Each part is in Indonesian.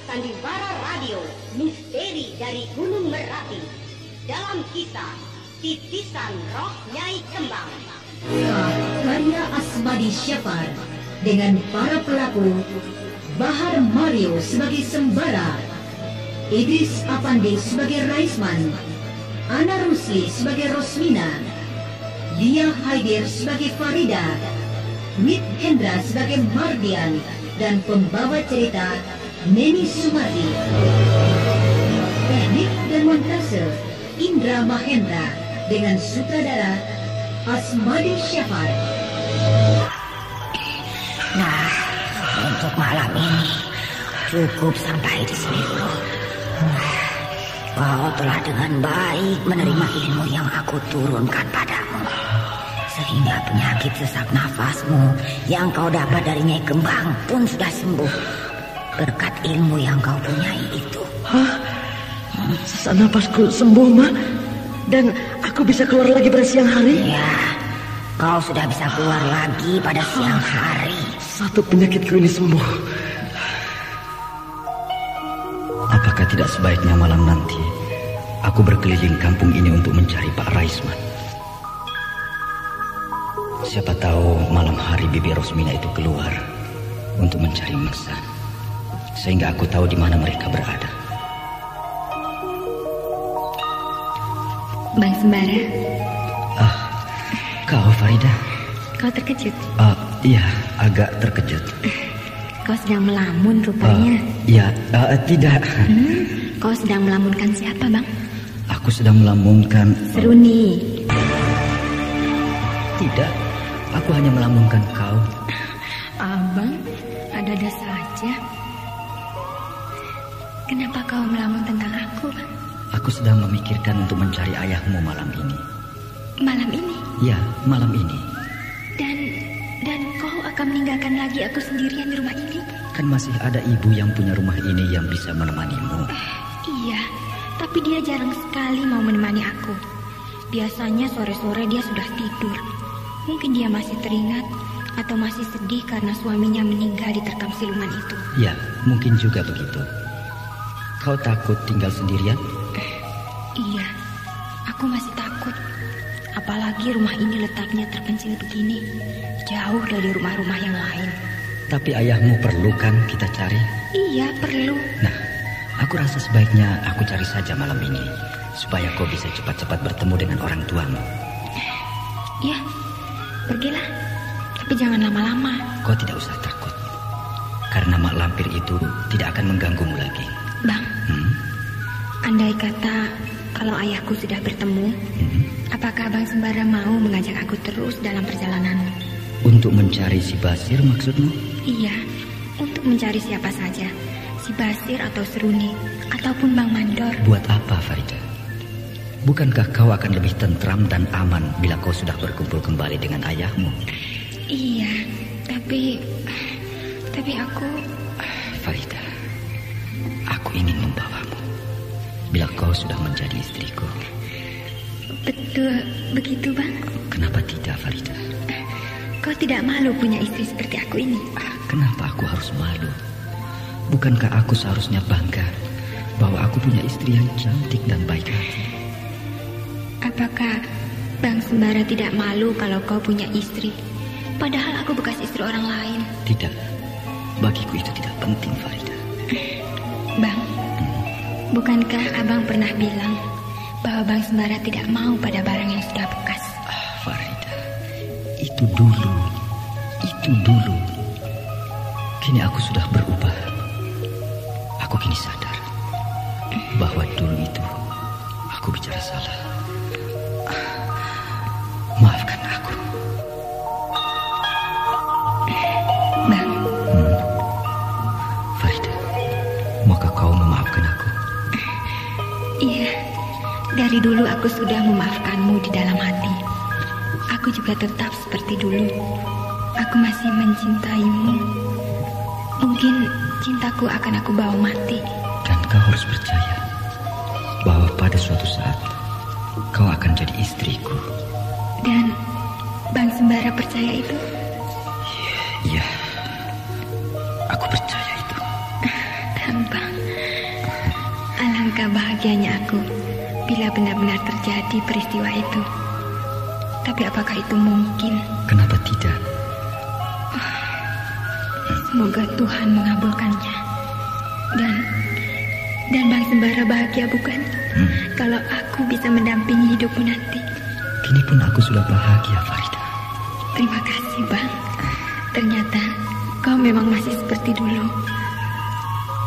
Sandiwara Radio, Misteri dari Gunung Merapi. Dalam kisah Titisan Roh Nyai Kembang. Karya Asmadi Syafar dengan para pelaku Bahar Mario sebagai Sembara, Idris Apandi sebagai Raisman, Ana Rusli sebagai Rosmina, Lia Haidir sebagai Farida, Wit Hendra sebagai Mardian, dan pembawa cerita Neni Sumardi. Teknik dan montase Indra Mahendra dengan sutradara Asmadi Syafar. Nah, untuk malam ini cukup sampai di sini dulu. Kau telah dengan baik menerima ilmu yang aku turunkan padamu, sehingga penyakit sesak nafasmu yang kau dapat dari Nyai Kembang pun sudah sembuh berkat ilmu yang kau punyai itu. Hah? Sesak nafasku sembuh, Mak? Dan aku bisa keluar lagi pada siang hari? Ya, kau sudah bisa keluar lagi pada siang hari. Satu penyakitku ini sembuh. Apakah tidak sebaiknya malam nanti aku berkeliling kampung ini untuk mencari Pak Raisman? Siapa tahu malam hari Bibi Rosmina itu keluar untuk mencari Meksan, sehingga aku tahu di mana mereka berada. Bang Sembara. Kau Farida? Kau terkejut? Iya, agak terkejut. Kau sedang melamun rupanya. Tidak. Kau sedang melamunkan siapa, Bang? Aku sedang melamunkan Seruni. Tidak, aku hanya melamunkan kau. Abang, ada-ada saja. Kenapa kau melamun tentang aku? Aku sedang memikirkan untuk mencari ayahmu malam ini. Malam ini? Ya, malam ini. Dan kau akan meninggalkan lagi aku sendirian di rumah ini? Kan masih ada ibu yang punya rumah ini yang bisa menemanimu. Iya, tapi dia jarang sekali mau menemani aku. Biasanya sore-sore dia sudah tidur. Mungkin dia masih teringat atau masih sedih karena suaminya meninggal diterkam siluman itu. Ya, mungkin juga begitu. Kau takut tinggal sendirian? Iya, aku masih takut. Apalagi rumah ini letaknya terpencil begini, jauh dari rumah-rumah yang lain. Tapi ayahmu perlu kan kita cari? Iya, perlu. Nah, aku rasa sebaiknya aku cari saja malam ini, supaya kau bisa cepat-cepat bertemu dengan orang tuamu. Iya, pergilah. Tapi jangan lama-lama. Kau tidak usah takut, karena mak lampir itu tidak akan mengganggumu lagi. Bang, andai kata kalau ayahku sudah bertemu, apakah Bang Sembara mau mengajak aku terus dalam perjalananmu? Untuk mencari si Basir maksudmu? Iya, untuk mencari siapa saja, si Basir atau Seruni, ataupun Bang Mandor. Buat apa, Farida? Bukankah kau akan lebih tentram dan aman bila kau sudah berkumpul kembali dengan ayahmu? Iya, tapi aku... Farida, aku ingin membawamu bila kau sudah menjadi istriku. Betul begitu, Bang? Kenapa tidak, Farida? Kau tidak malu punya istri seperti aku ini? Kenapa aku harus malu? Bukankah aku seharusnya bangga bahwa aku punya istri yang cantik dan baik hati? Apakah Bang Sembara tidak malu kalau kau punya istri, padahal aku bekas istri orang lain? Tidak, bagiku itu tidak penting, Farida. Bang, bukankah Abang pernah bilang bahwa Bang Sembara tidak mau pada barang yang sudah bekas? Farida, itu dulu. Kini aku sudah berubah. Aku kini sadar bahwa dulu itu aku bicara salah. Maafkan aku. Bang. Farida, maukah kau memaafkan aku? Iya, dari dulu aku sudah memaafkanmu di dalam hati. Aku juga tetap seperti dulu. Aku masih mencintaimu. Mungkin cintaku akan aku bawa mati. Dan kau harus percaya bahwa pada suatu saat kau akan jadi istriku. Dan Bang Sembara percaya itu? Iya, aku percaya itu. bahagianya aku bila benar-benar terjadi peristiwa itu. Tapi apakah itu mungkin? Kenapa tidak? Semoga Tuhan mengabulkannya. Dan Bang Sembara bahagia bukan? Kalau aku bisa mendampingi hidupmu nanti. Kini pun aku sudah bahagia, Farida. Terima kasih, Bang. Ternyata kau memang masih seperti dulu.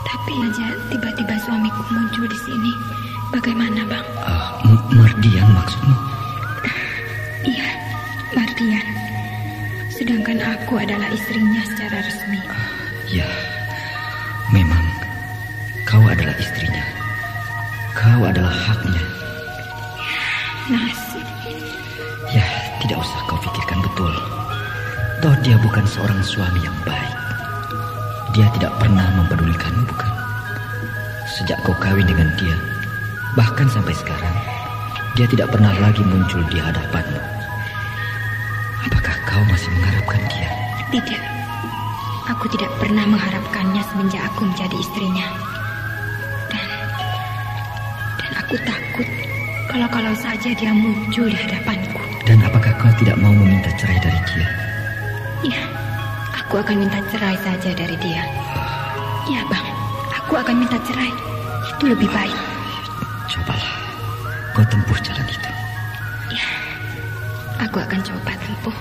Tapi aja tiba-tiba suamiku muncul di sini. Bagaimana, Bang? Mardian maksudmu? Iya, Mardian. Sedangkan aku adalah istrinya secara resmi. Ya, memang kau adalah istrinya. Kau adalah haknya. Nasib. Ya, tidak usah kau pikirkan betul. Toh dia bukan seorang suami yang baik. Dia tidak pernah mempedulikanmu, bukan? Sejak kau kawin dengan dia, bahkan sampai sekarang, dia tidak pernah lagi muncul di hadapanmu. Apakah kau masih mengharapkan dia? Tidak. Aku tidak pernah mengharapkannya semenjak aku menjadi istrinya. Dan aku takut kalau saja dia muncul di hadapanku. Dan apakah kau tidak mau meminta cerai dari dia? Ya, aku akan minta cerai saja dari dia. Ya, Bang, aku akan minta cerai. Itu lebih baik. Cobalah, kau tempuh jalan itu. Ya, aku akan coba tempuh.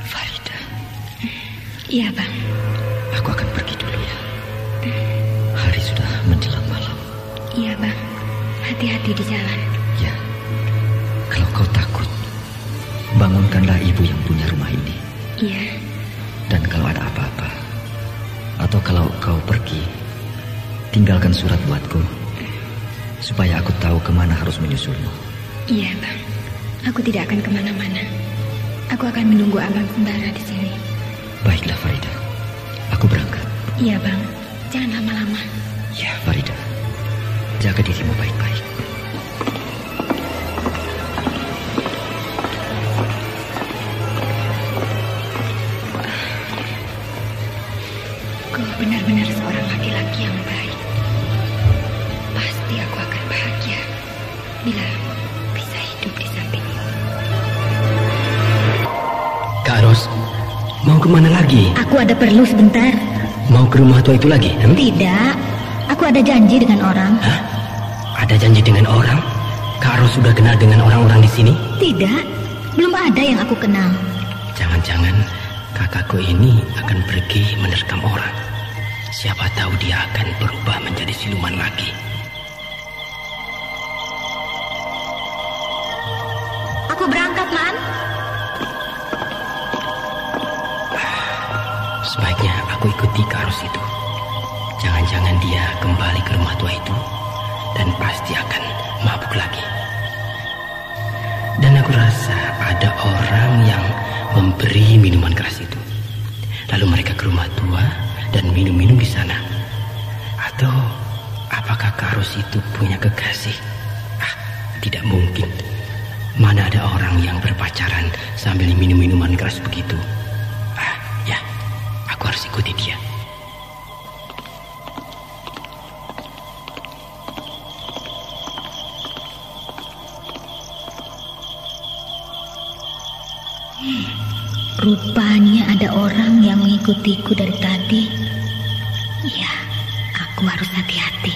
Farida. Iya, Bang. Aku akan pergi dulu ya. Hari sudah menjelang malam. Iya, Bang. Hati-hati di jalan. Ya, kalau kau takut, bangunkanlah ibu yang punya rumah ini. Iya. Dan kalau ada apa-apa, atau kalau kau pergi, tinggalkan surat buatku, supaya aku tahu kemana harus menyusulmu. Iya, Bang. Aku tidak akan kemana-mana. Aku akan menunggu Abang Sembara di sini. Baiklah, Farida. Aku berangkat. Iya, Bang. Jangan lama-lama. Ya, Farida. Jaga dirimu baik-baik. Kau benar-benar seorang laki-laki yang baik. Pasti aku akan bahagia bila bisa hidup di sampingmu. Kak Ros, mau kemana lagi? Aku ada perlu sebentar. Mau ke rumah tua itu lagi? Tidak, aku ada janji dengan orang. Hah? Ada janji dengan orang? Kak Ros sudah kenal dengan orang-orang di sini? Tidak, belum ada yang aku kenal. Jangan-jangan kakakku ini akan pergi menerkam orang. Siapa tahu dia akan berubah menjadi siluman lagi. Aku berangkat, Man. Sebaiknya aku ikuti Kak Ros itu. Jangan-jangan dia kembali ke rumah tua itu dan pasti akan mabuk lagi. Dan aku rasa ada orang yang memberi minuman keras itu. Lalu mereka ke rumah tua dan minum-minum di sana. Atau apakah Kak Ros itu punya kekasih? Tidak mungkin. Mana ada orang yang berpacaran sambil minum minuman keras begitu? Ya, aku harus ikuti dia. Rupanya ada orang yang mengikutiku dari tadi. Ya, aku harus hati-hati.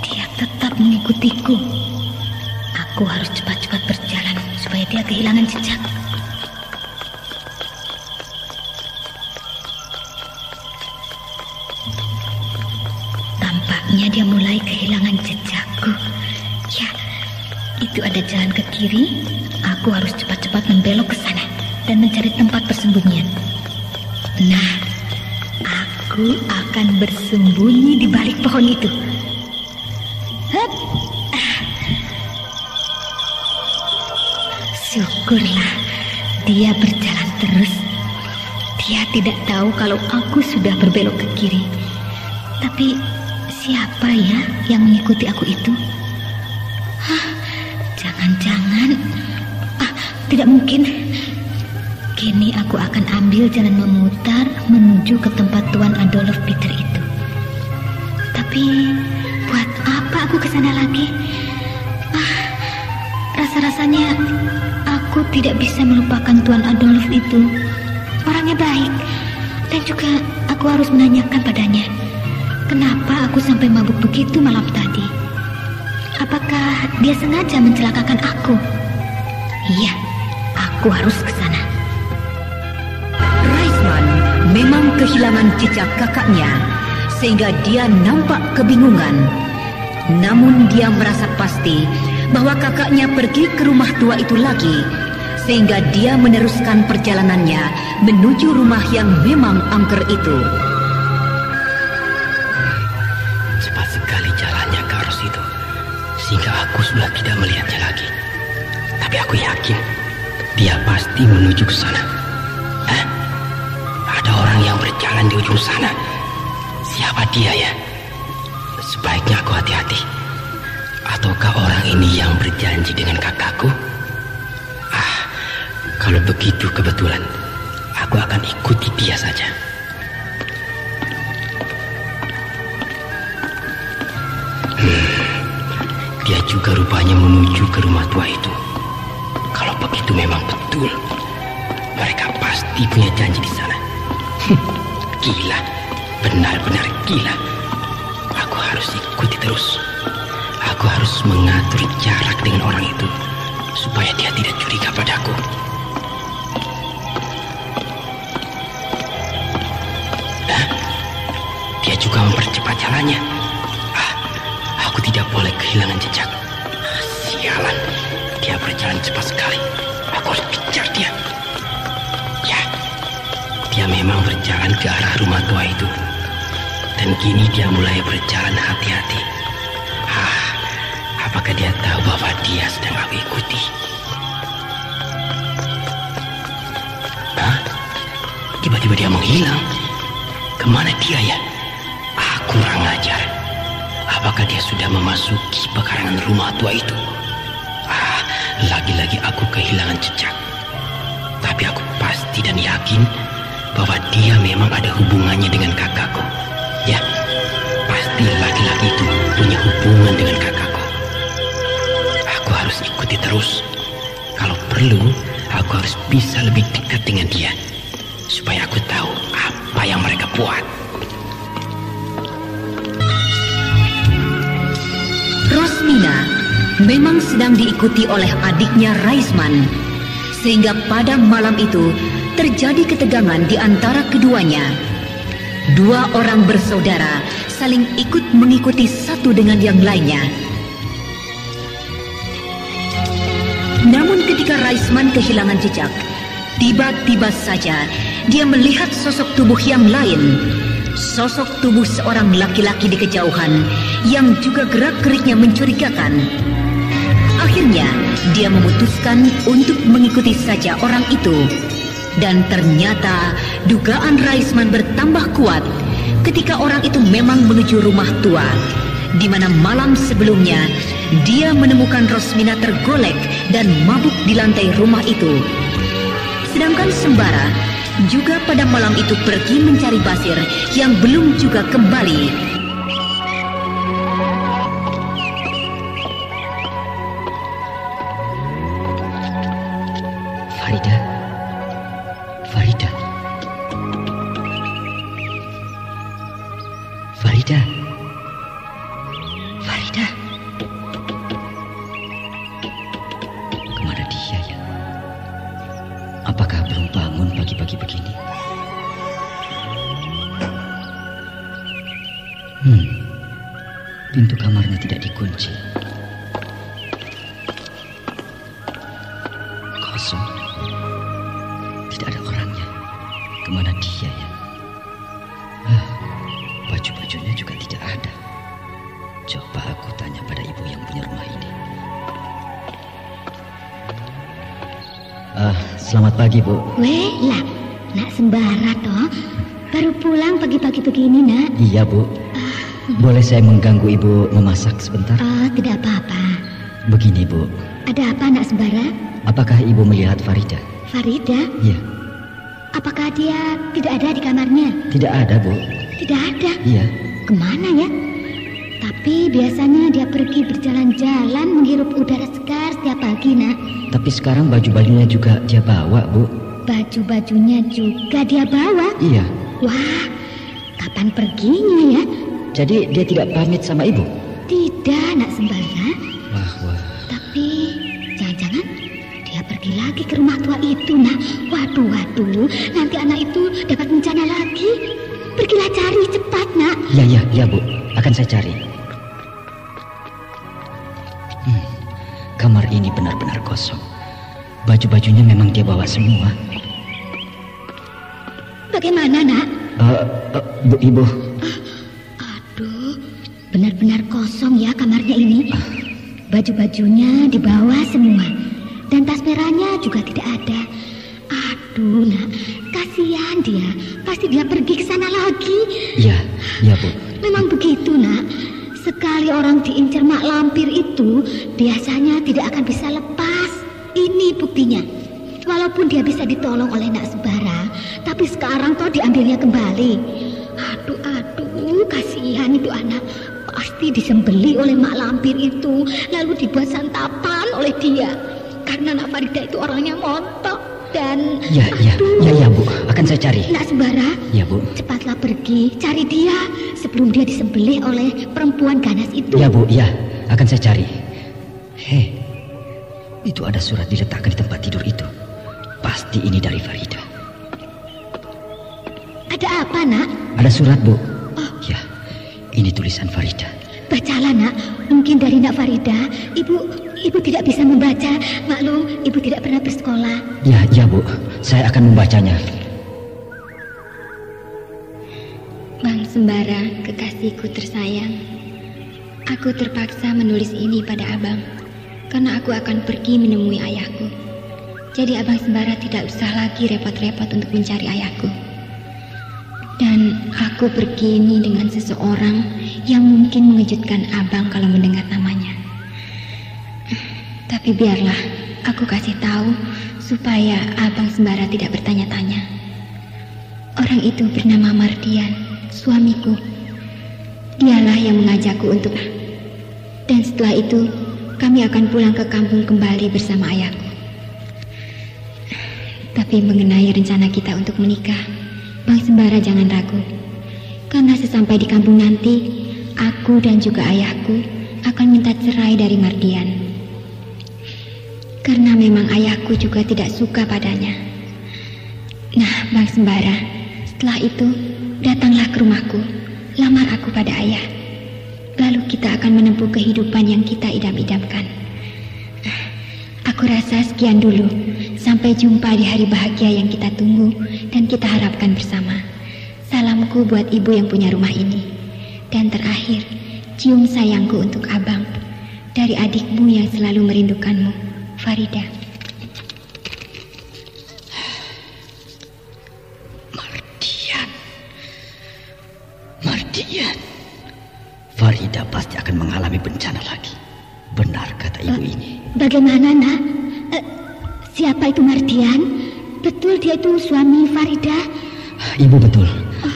Dia tetap mengikutiku. Aku harus cepat-cepat berjalan supaya dia kehilangan jejak. Tampaknya dia mulai kehilangan jejakku. Ya, itu ada jalan ke kiri. Aku harus cepat-cepat membelok ke sana dan mencari tempat persembunyian. Nah, aku akan bersembunyi di balik pohon itu. Hup. Syukurlah, dia berjalan terus. Dia tidak tahu kalau aku sudah berbelok ke kiri. Tapi siapa ya yang mengikuti aku itu? Jangan-jangan tidak mungkin. Kini aku akan ambil jalan memutar menuju ke tempat Tuan Adolf Peter itu. Tapi buat apa aku ke sana lagi? Rasa-rasanya aku tidak bisa melupakan Tuan Adolf itu. Orangnya baik. Dan juga aku harus menanyakan padanya, kenapa aku sampai mabuk begitu malam tadi? Apakah dia sengaja mencelakakan aku? Iya, aku harus ke sana. Raisman memang kehilangan jejak kakaknya, sehingga dia nampak kebingungan. Namun dia merasa pasti bahwa kakaknya pergi ke rumah tua itu lagi, sehingga dia meneruskan perjalanannya menuju rumah yang memang angker itu. Cepat sekali jalannya ke arus itu, sehingga aku sudah tidak melihatnya lagi. Tapi aku yakin dia pasti menuju ke sana. Ada orang yang berjalan di ujung sana. Siapa dia ya? Sebaiknya aku hati-hati. Ataukah orang ini yang berjanji dengan kakakku? Kalau begitu kebetulan, aku akan ikuti dia saja. Dia juga rupanya menuju ke rumah tua itu. Kalau begitu memang betul, mereka pasti punya janji di sana. Gila, benar-benar gila. Aku harus ikuti terus. Aku harus mengatur jarak dengan orang itu supaya dia tidak curiga padaku. Dia juga mempercepat jalannya. Aku tidak boleh kehilangan jejak. Sialan, dia berjalan cepat sekali. Aku harus kejar dia. Ya, dia memang berjalan ke arah rumah tua itu. Dan kini dia mulai berjalan hati-hati. Apakah dia tahu bahwa dia sedang aku ikuti? Tiba-tiba dia menghilang. Kemana dia ya? Kurang ajar. Apakah dia sudah memasuki pekarangan rumah tua itu? Lagi-lagi aku kehilangan jejak. Tapi aku pasti dan yakin bahwa dia memang ada hubungannya dengan kakakku. Ya, pasti laki-laki itu punya hubungan dengan kakakku. Aku harus ikuti terus. Kalau perlu, aku harus bisa lebih dekat dengan dia, supaya aku tahu apa yang mereka buat. Rosmina memang sedang diikuti oleh adiknya Raisman, sehingga pada malam itu terjadi ketegangan di antara keduanya. Dua orang bersaudara saling ikut mengikuti satu dengan yang lainnya. Namun ketika Raisman kehilangan jejak, tiba-tiba saja dia melihat sosok tubuh yang lain. Sosok tubuh seorang laki-laki di kejauhan yang juga gerak-geriknya mencurigakan. Akhirnya dia memutuskan untuk mengikuti saja orang itu. Dan ternyata dugaan Raisman bertambah kuat ketika orang itu memang menuju rumah tua, di mana malam sebelumnya dia menemukan Rosmina tergolek dan mabuk di lantai rumah itu. Sedangkan Sembara juga pada malam itu pergi mencari Basir yang belum juga kembali. Farida. Kemana dia ya? Apakah belum bangun pagi-pagi begini? Pintu kamarnya tidak dikunci. Kosong. Tidak ada orangnya. Kemana dia ya? Baju-bajunya juga tidak ada. Coba aku tanya pada ibu yang punya rumah ini. Selamat pagi, Bu. Weh, nak Sembara toh. Baru pulang pagi-pagi begini, nak. Iya, Bu. Boleh saya mengganggu ibu memasak sebentar? Oh, tidak apa-apa. Begini, Bu. Ada apa, nak Sembara? Apakah ibu melihat Farida? Farida? Iya. Apakah dia tidak ada di kamarnya? Tidak ada, Bu. Tidak ada? Iya. Kemana ya? Tapi biasanya dia pergi berjalan-jalan menghirup udara segar setiap pagi, Nak. Tapi sekarang baju-bajunya juga dia bawa, Bu. Baju-bajunya juga dia bawa? Iya. Wah, kapan perginya ya? Jadi dia tidak pamit sama Ibu? Tidak, Nak Sembara. Wah. Tapi jangan-jangan dia pergi lagi ke rumah tua itu, Nak. Waduh, nanti anak itu dapat bencana lagi. Pergilah cari cepat, Nak. Iya, Bu. Akan saya cari. Kamar ini benar-benar kosong. Baju-bajunya memang dia bawa semua. Bagaimana, Nak? Bu, Ibu. Aduh, benar-benar kosong ya kamarnya ini. Baju-bajunya dibawa semua. Dan tas merahnya juga tidak ada. Aduh, Nak, kasihan dia. Pasti dia pergi ke sana lagi. Iya, Bu. Memang begitu, Nak. Sekali orang diincar mak lampir itu, biasanya tidak akan bisa lepas. Ini buktinya. Walaupun dia bisa ditolong oleh Nak Sembara, tapi sekarang toh diambilnya kembali. Aduh, kasihan itu anak. Pasti disembeli oleh mak lampir itu, lalu dibuat santapan oleh dia. Karena Nak Farida itu orangnya montok. Dan ya, Bu. Akan saya cari. Nak Sembara, ya, Bu. Cepatlah pergi cari dia sebelum dia disembelih oleh perempuan ganas itu. Ya, Bu. Ya, akan saya cari. Hei, itu ada surat diletakkan di tempat tidur itu. Pasti ini dari Farida. Ada apa, Nak? Ada surat, Bu. Oh. Ya, ini tulisan Farida. Bacalah, Nak. Mungkin dari Nak Farida. Ibu tidak bisa membaca. Maklum, Ibu tidak pernah bersekolah. Ya, Bu. Saya akan membacanya. Bang Sembara, kekasihku tersayang. Aku terpaksa menulis ini pada Abang karena aku akan pergi menemui ayahku. Jadi Abang Sembara tidak usah lagi repot-repot untuk mencari ayahku. Dan aku pergi ini dengan seseorang yang mungkin mengejutkan Abang kalau mendengar namanya. Tapi biarlah aku kasih tahu supaya Abang Sembara tidak bertanya-tanya. Orang itu bernama Mardian, suamiku. Dialah yang mengajakku untuk... Dan setelah itu kami akan pulang ke kampung kembali bersama ayahku. Tapi mengenai rencana kita untuk menikah, Bang Sembara jangan ragu. Karena sesampai di kampung nanti, aku dan juga ayahku akan minta cerai dari Mardian. Karena memang ayahku juga tidak suka padanya. Nah, Bang Sembara, setelah itu datanglah ke rumahku, lamar aku pada ayah. Lalu kita akan menempuh kehidupan yang kita idam-idamkan. Aku rasa sekian dulu. Sampai jumpa di hari bahagia yang kita tunggu dan kita harapkan bersama. Salamku buat ibu yang punya rumah ini. Dan terakhir, cium sayangku untuk Abang dari adikmu yang selalu merindukanmu, Farida. Mardian. Farida pasti akan mengalami bencana lagi. Benar kata ibu ini. Bagaimana, Nak? Siapa itu Mardian? Betul dia itu suami Farida? Ibu betul.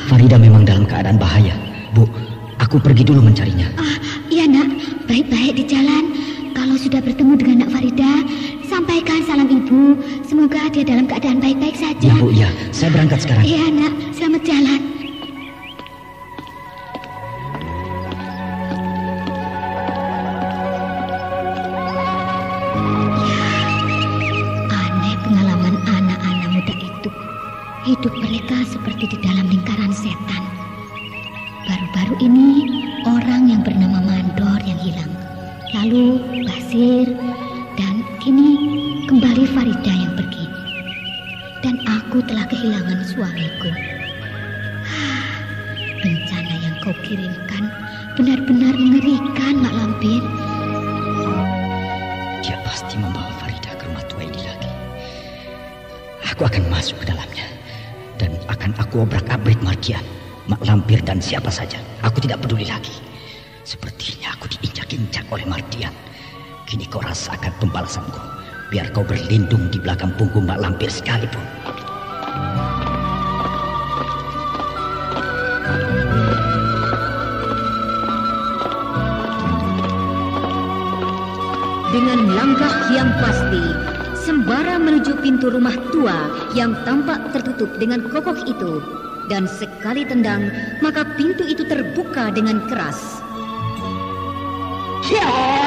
Farida memang dalam keadaan bahaya. Bu, aku pergi dulu mencarinya. Iya, Nak. Baik-baik di jalan. Kalau sudah bertemu dengan Nak Farida, sampaikan salam ibu. Semoga dia dalam keadaan baik-baik saja. Ya, Bu, ya. Saya berangkat sekarang. Iya, Nak. Selamat jalan. Hidup mereka seperti di dalam lingkaran setan. Baru-baru ini orang yang bernama Mandor yang hilang. Lalu Basir dan kini kembali Farida yang pergi. Dan aku telah kehilangan suamiku. Bencana yang kau kirimkan benar-benar mengerikan, Mak Lampir. Dia pasti membawa Farida ke rumah tua ini lagi. Aku akan masuk ke dalamnya. Dan akan aku obrak-abrik Mardian, Mak Lampir dan siapa saja. Aku tidak peduli lagi. Sepertinya aku diinjak-injak oleh Mardian. Kini kau rasakan pembalasanku. Biar kau berlindung di belakang punggung Mak Lampir sekalipun. langkah yang pasti, sembara menuju pintu rumah tua yang tampak tertutup dengan kokoh itu. Dan sekali tendang, maka pintu itu terbuka dengan keras. Ya!